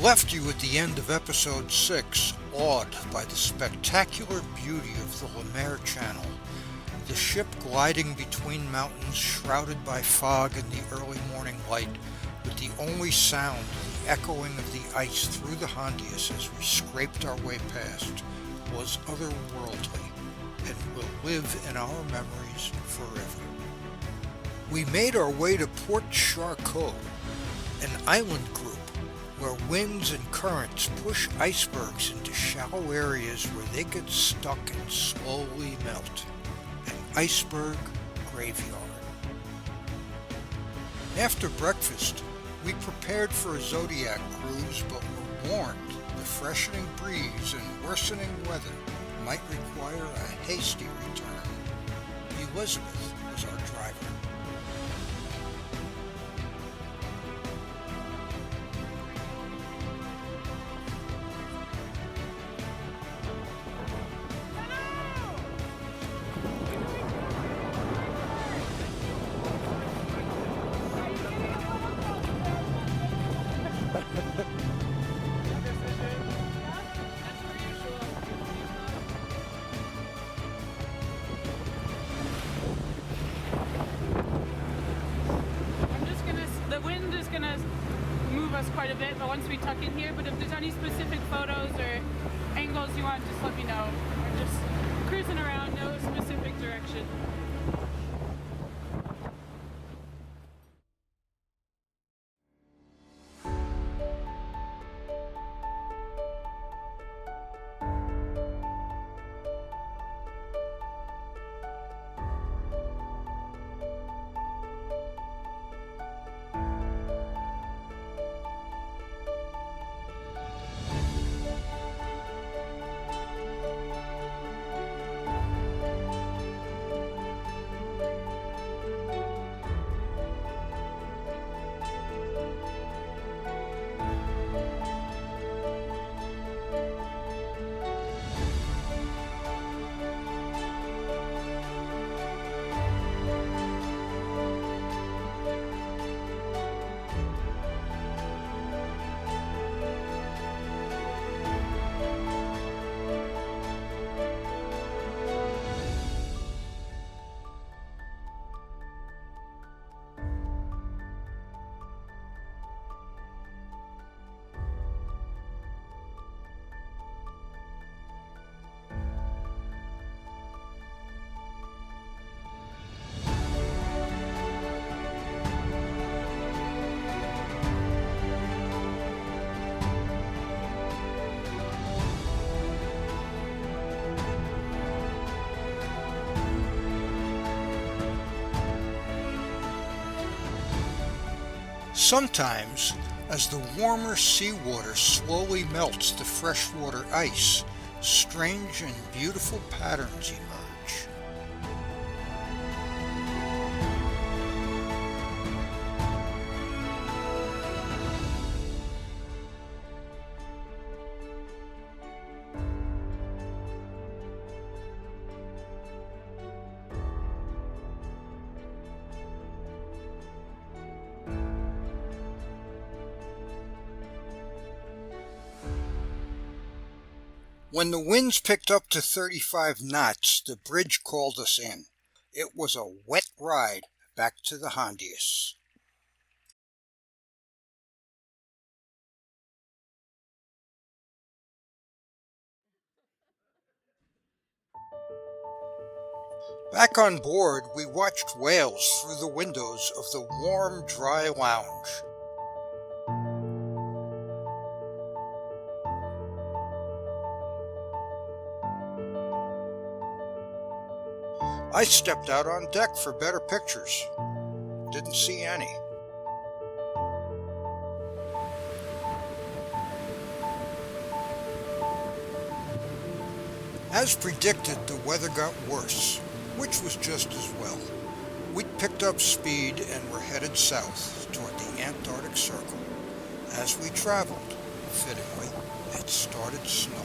left you at the end of episode 6, awed by the spectacular beauty of the Lemare Channel, the ship gliding between mountains shrouded by fog in the early morning light, with the only sound the echoing of the ice through the Hondius as we scraped our way past, was otherworldly, and will live in our memories forever. We made our way to Port Charcot, an island group where winds and currents push icebergs into shallow areas where they get stuck and slowly melt. An iceberg graveyard. After breakfast, we prepared for a zodiac cruise, but were warned the freshening breeze and worsening weather might require a hasty return. Elizabeth was our driver. Quite a bit, but once we tuck in here, but if there's any specific photos or angles you want, just let me know. We're just cruising around, no specific direction. Sometimes, as the warmer seawater slowly melts the freshwater ice, strange and beautiful patterns emerge. When the winds picked up to 35 knots, the bridge called us in. It was a wet ride back to the Hondius. Back on board, we watched whales through the windows of the warm, dry lounge. I stepped out on deck for better pictures. Didn't see any. As predicted, the weather got worse, which was just as well. We'd picked up speed and were headed south toward the Antarctic Circle. As we traveled, fittingly, it started snowing.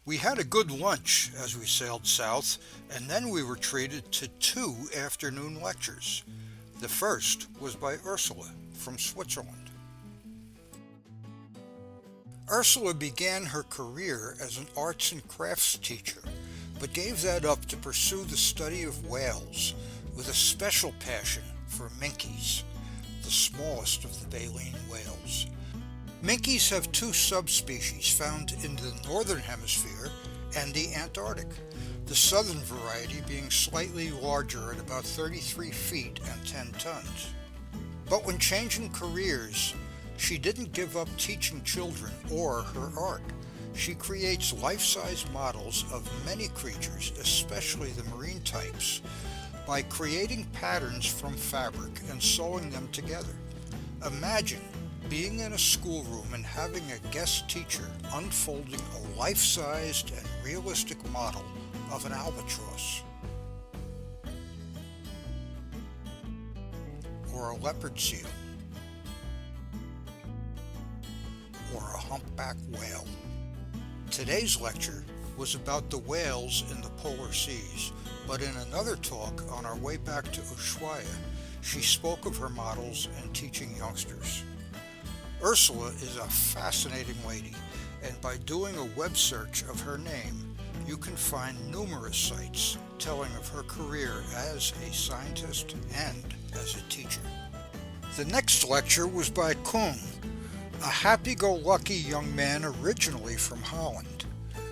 We had a good lunch as we sailed south, and then we were treated to 2 afternoon lectures. The first was by Ursula from Switzerland. Ursula began her career as an arts and crafts teacher, but gave that up to pursue the study of whales, with a special passion for minkies, the smallest of the baleen whales. Minkies have 2 subspecies found in the northern hemisphere and the Antarctic, the southern variety being slightly larger at about 33 feet and 10 tons. But when changing careers, she didn't give up teaching children or her art. She creates life-size models of many creatures, especially the marine types, by creating patterns from fabric and sewing them together. Imagine being in a schoolroom and having a guest teacher unfolding a life-sized and realistic model of an albatross, or a leopard seal, or a humpback whale. Today's lecture was about the whales in the polar seas, but in another talk on our way back to Ushuaia, she spoke of her models and teaching youngsters. Ursula is a fascinating lady, and by doing a web search of her name, you can find numerous sites telling of her career as a scientist and as a teacher. The next lecture was by Koen, a happy-go-lucky young man originally from Holland.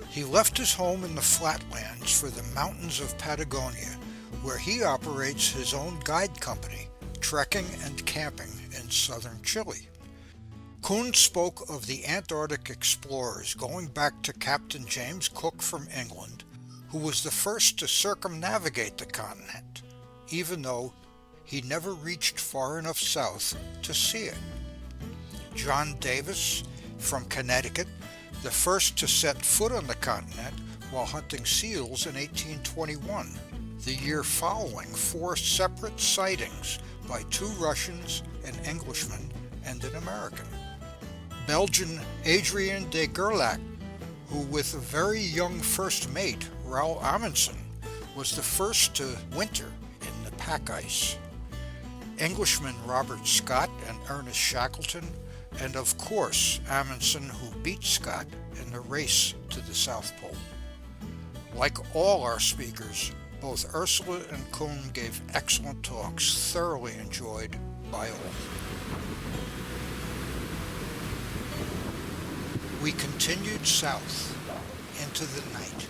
He left his home in the flatlands for the mountains of Patagonia, where he operates his own guide company, trekking and camping in southern Chile. Koen spoke of the Antarctic explorers going back to Captain James Cook from England, who was the first to circumnavigate the continent, even though he never reached far enough south to see it. John Davis from Connecticut, the first to set foot on the continent while hunting seals in 1821, the year following 4 separate sightings by 2 Russians, an Englishman, and an American. Belgian Adrien de Gerlache, who with a very young first mate, Raoul Amundsen, was the first to winter in the pack ice. Englishmen Robert Scott and Ernest Shackleton, and of course Amundsen, who beat Scott in the race to the South Pole. Like all our speakers, both Ursula and Koen gave excellent talks, thoroughly enjoyed by all. We continued south into the night.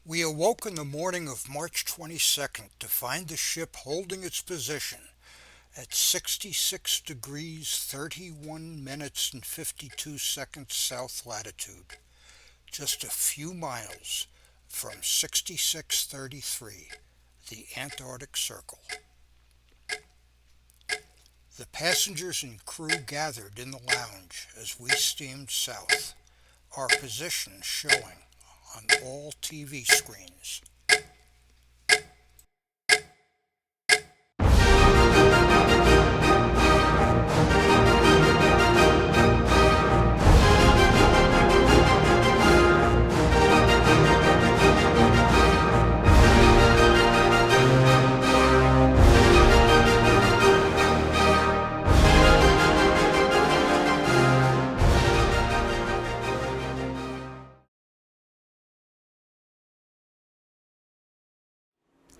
We awoke in the morning of March 22nd to find the ship holding its position at 66 degrees 31 minutes and 52 seconds south latitude, just a few miles from 6633, the Antarctic Circle. The passengers and crew gathered in the lounge as we steamed south, our position showing on all TV screens.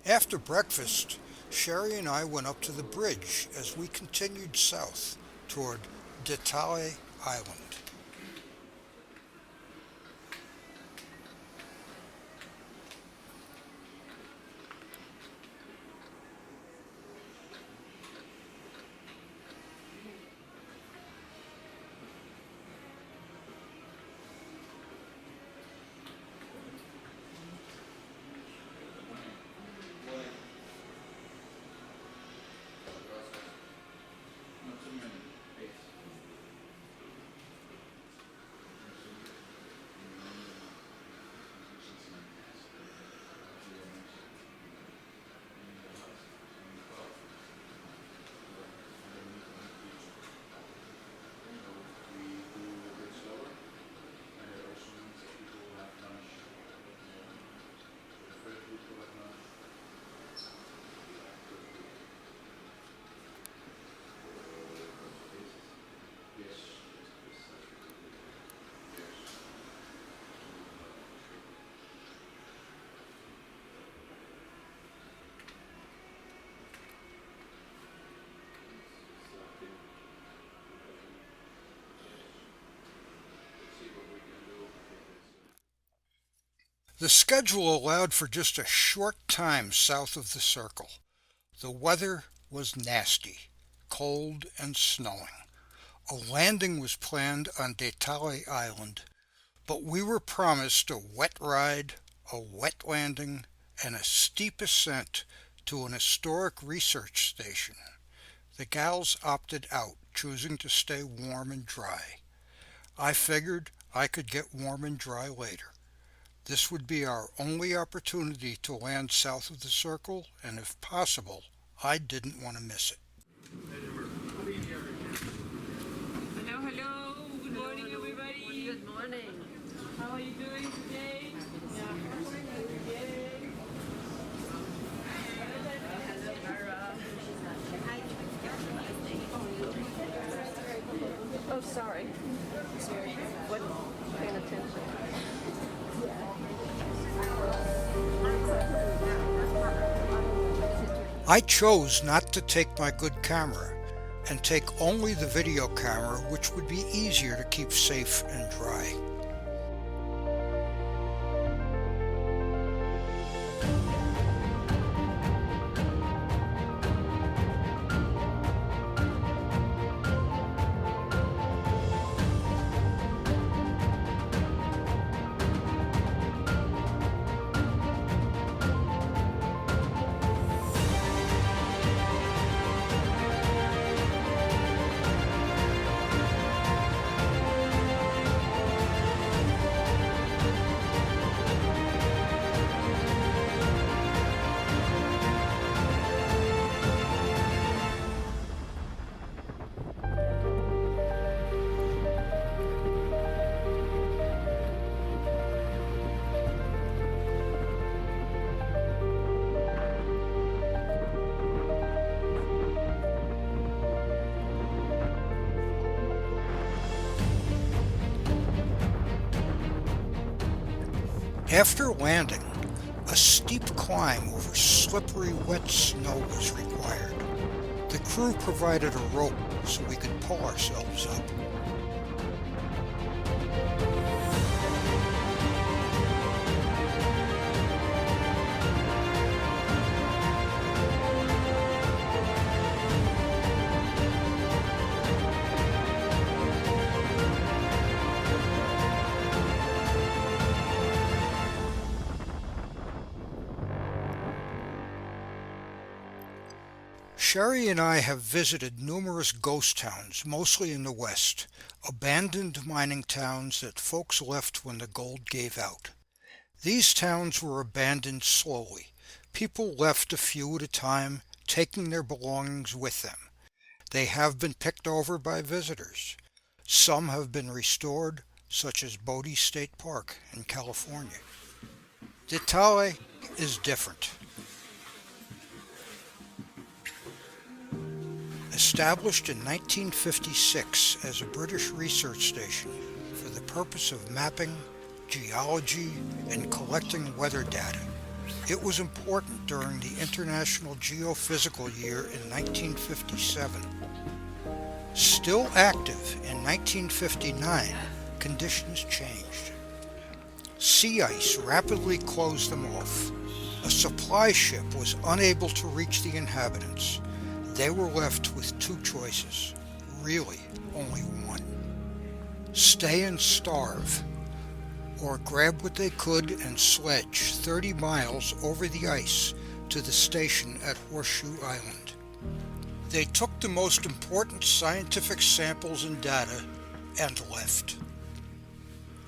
After breakfast, Sherry and I went up to the bridge as we continued south toward Detai Island. The schedule allowed for just a short time south of the circle. The weather was nasty, cold and snowing. A landing was planned on Detai Island, but we were promised a wet ride, a wet landing, and a steep ascent to an historic research station. The gals opted out, choosing to stay warm and dry. I figured I could get warm and dry later. This would be our only opportunity to land south of the circle, and if possible, I didn't want to miss it. Hello, hello. Good morning, everybody. Good morning. How are you doing today? Oh, sorry. What? Paying attention. I chose not to take my good camera and take only the video camera, which would be easier to keep safe and dry. After landing, a steep climb over slippery wet snow was required. The crew provided a rope so we could pull ourselves up. Sherry and I have visited numerous ghost towns, mostly in the West, abandoned mining towns that folks left when the gold gave out. These towns were abandoned slowly. People left a few at a time, taking their belongings with them. They have been picked over by visitors. Some have been restored, such as Bodie State Park in California. Detai is different. Established in 1956 as a British research station for the purpose of mapping, geology, and collecting weather data, it was important during the International Geophysical Year in 1957. Still active in 1959, conditions changed. Sea ice rapidly closed them off. A supply ship was unable to reach the inhabitants. They were left with two choices, really only one. Stay and starve, or grab what they could and sledge 30 miles over the ice to the station at Horseshoe Island. They took the most important scientific samples and data and left.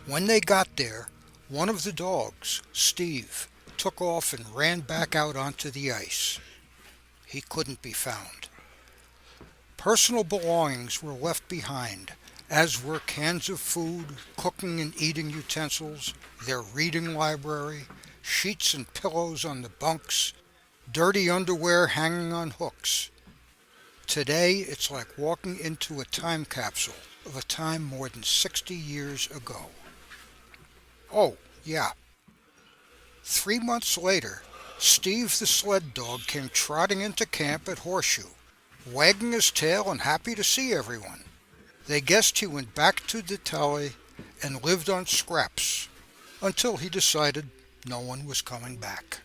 When they got there, one of the dogs, Steve, took off and ran back out onto the ice. He couldn't be found. Personal belongings were left behind, as were cans of food, cooking and eating utensils, their reading library, sheets and pillows on the bunks, dirty underwear hanging on hooks. Today, it's like walking into a time capsule of a time more than 60 years ago. Oh, yeah. 3 months later, Steve the sled dog came trotting into camp at Horseshoe, wagging his tail and happy to see everyone. They guessed he went back to Detai and lived on scraps, until he decided No one was coming back.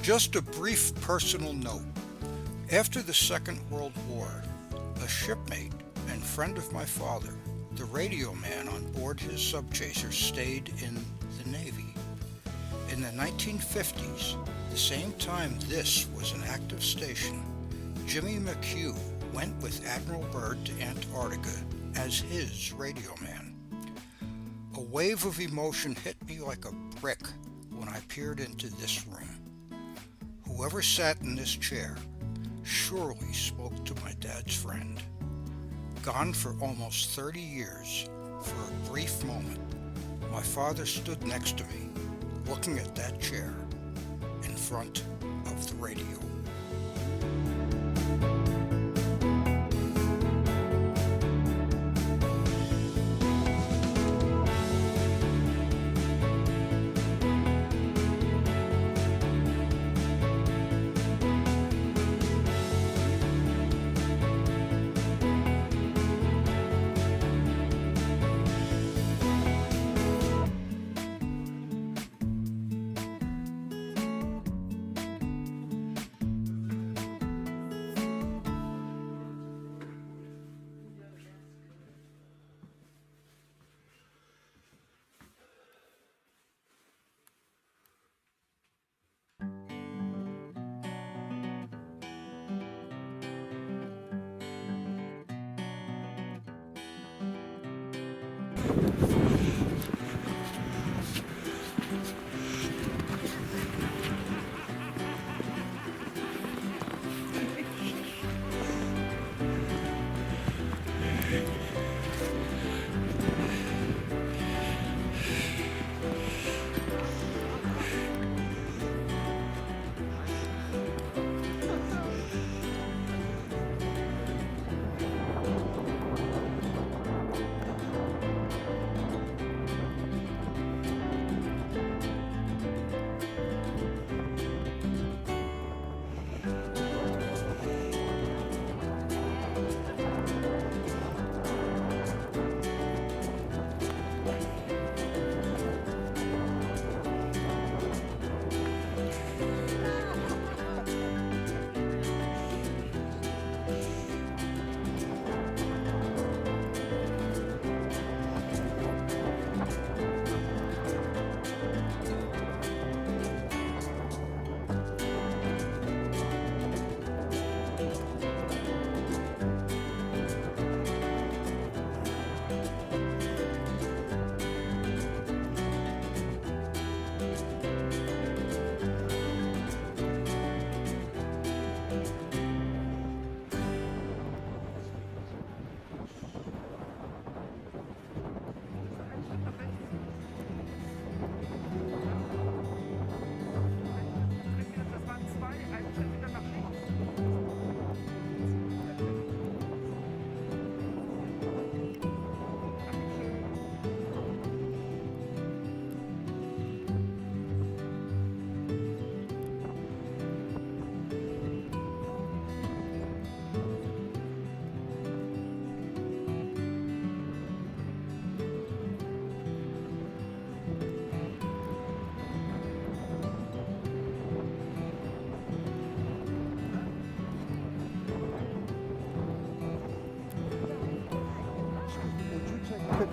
Just a brief personal note. After the Second World War, a shipmate and friend of my father, the radio man on board his subchaser, stayed in the Navy. In the 1950s, the same time this was an active station, Jimmy McHugh went with Admiral Byrd to Antarctica as his radio man. A wave of emotion hit me like a brick when I peered into this room. Whoever sat in this chair surely spoke to my dad's friend. Gone for almost 30 years, for a brief moment, my father stood next to me, looking at that chair in front of the radio.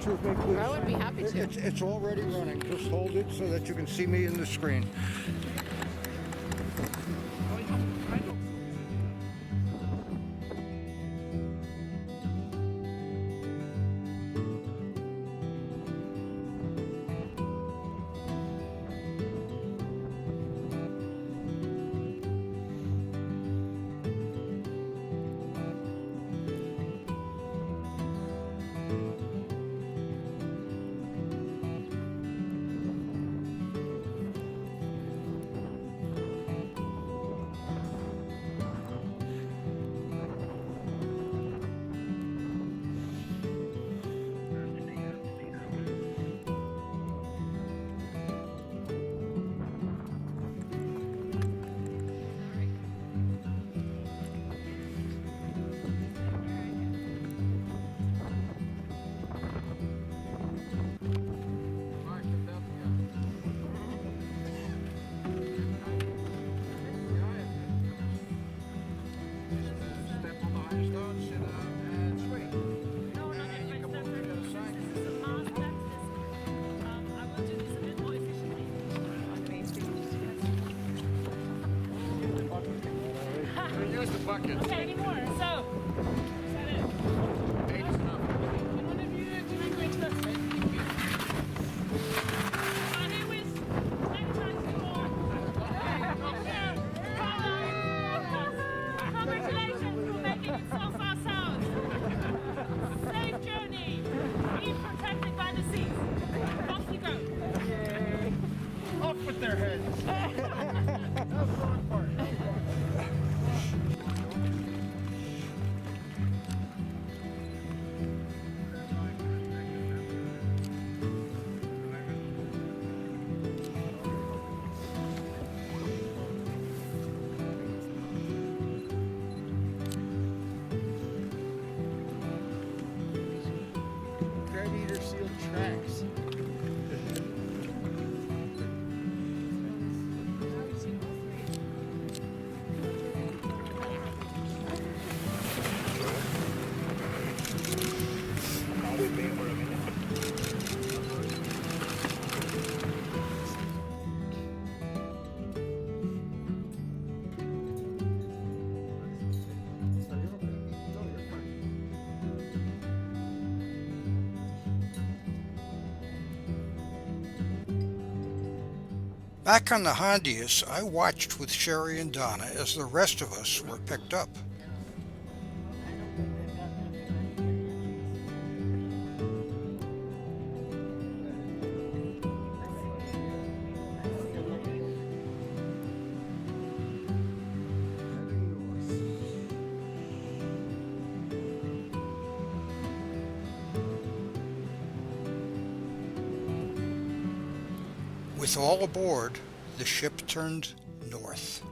to make this? I would be happy to. It's already running. Just hold it so that you can see me in the screen. Use the bucket. Okay, anymore. So, is that it? Eight is enough. Can one of you do my great stuff? My name is Congratulations for making it so far south. Safe journey. Be protected by the seas. Off you go. Off with their heads. That's the wrong part. Crab-eater seal tracks. Back on the Hondius, I watched with Sherry and Donna as the rest of us were picked up. With all aboard, the ship turned north.